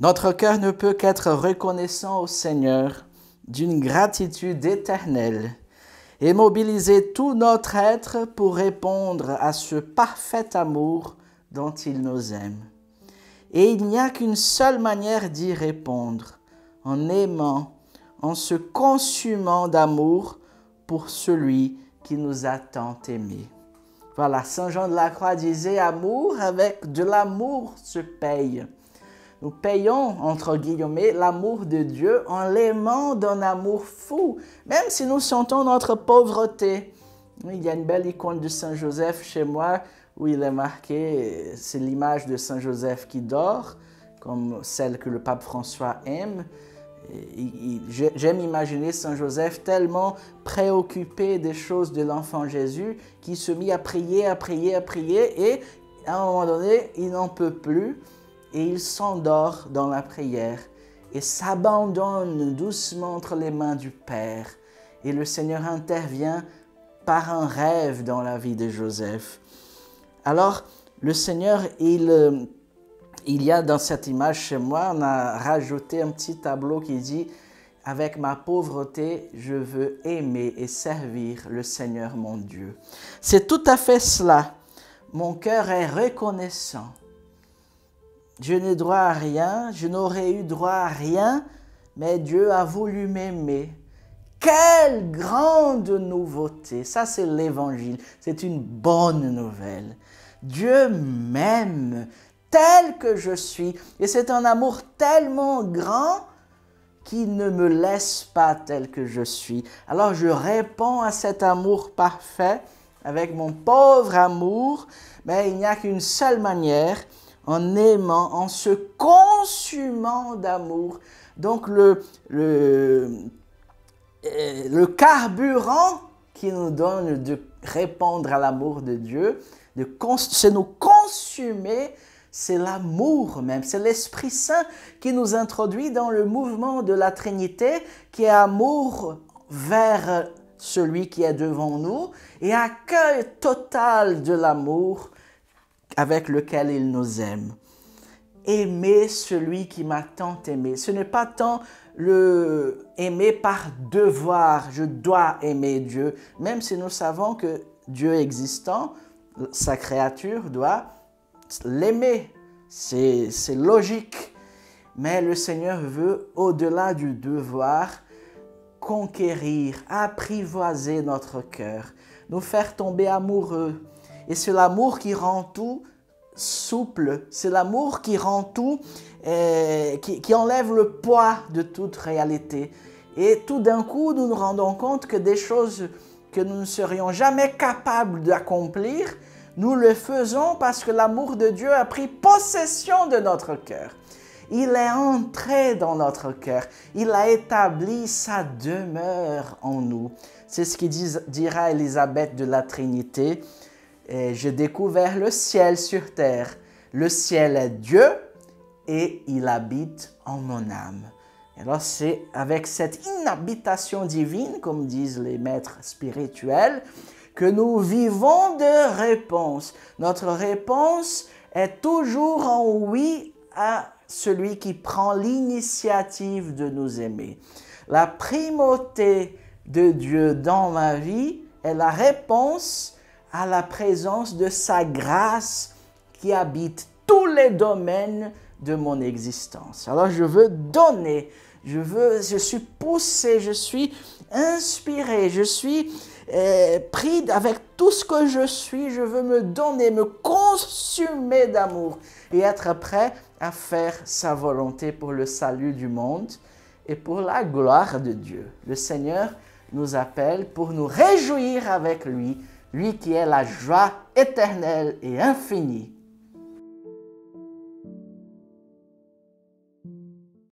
Notre cœur ne peut qu'être reconnaissant au Seigneur d'une gratitude éternelle et mobiliser tout notre être pour répondre à ce parfait amour dont il nous aime. Et il n'y a qu'une seule manière d'y répondre, en aimant, en se consumant d'amour pour celui qui nous a tant aimés. Voilà, Saint Jean de la Croix disait « Amour avec de l'amour se paye ». Nous payons, entre guillemets, l'amour de Dieu en l'aimant d'un amour fou, même si nous sentons notre pauvreté. Il y a une belle icône de Saint Joseph chez moi où il est marqué, c'est l'image de Saint Joseph qui dort, comme celle que le pape François aime. J'aime imaginer Saint Joseph tellement préoccupé des choses de l'enfant Jésus qu'il se mit à prier, et à un moment donné, il n'en peut plus. Et il s'endort dans la prière et s'abandonne doucement entre les mains du Père. Et le Seigneur intervient par un rêve dans la vie de Joseph. Alors, le Seigneur, il y a dans cette image chez moi, on a rajouté un petit tableau qui dit « Avec ma pauvreté, je veux aimer et servir le Seigneur mon Dieu. » C'est tout à fait cela. Mon cœur est reconnaissant. Je n'ai droit à rien, je n'aurais eu droit à rien, mais Dieu a voulu m'aimer. Quelle grande nouveauté! Ça, c'est l'Évangile. C'est une bonne nouvelle. Dieu m'aime tel que je suis. Et c'est un amour tellement grand qu'il ne me laisse pas tel que je suis. Alors, je réponds à cet amour parfait avec mon pauvre amour, mais il n'y a qu'une seule manière, en aimant, en se consumant d'amour. Donc le carburant qui nous donne de répondre à l'amour de Dieu, c'est nous consumer, c'est l'amour même, c'est l'Esprit Saint qui nous introduit dans le mouvement de la Trinité, qui est amour vers celui qui est devant nous et accueil total de l'amour avec lequel il nous aime. Aimer celui qui m'a tant aimé. Ce n'est pas tant le aimer par devoir, je dois aimer Dieu, même si nous savons que Dieu existant, sa créature doit l'aimer. C'est logique. Mais le Seigneur veut, au-delà du devoir, conquérir, apprivoiser notre cœur, nous faire tomber amoureux. Et c'est l'amour qui rend tout souple, c'est l'amour qui rend tout, qui enlève le poids de toute réalité. Et tout d'un coup, nous nous rendons compte que des choses que nous ne serions jamais capables d'accomplir, nous le faisons parce que l'amour de Dieu a pris possession de notre cœur. Il est entré dans notre cœur. Il a établi sa demeure en nous. C'est ce que dira Élisabeth de la Trinité. J'ai découvert le ciel sur terre. Le ciel est Dieu et il habite en mon âme. Alors c'est avec cette inhabitation divine, comme disent les maîtres spirituels, que nous vivons de réponse. Notre réponse est toujours en oui à celui qui prend l'initiative de nous aimer. La primauté de Dieu dans ma vie est la réponse à la présence de sa grâce qui habite tous les domaines de mon existence. Alors je veux donner, je suis poussé, je suis inspiré, je suis pris avec tout ce que je suis, je veux me donner, me consumer d'amour et être prêt à faire sa volonté pour le salut du monde et pour la gloire de Dieu. Le Seigneur nous appelle pour nous réjouir avec lui, lui qui est la joie éternelle et infinie.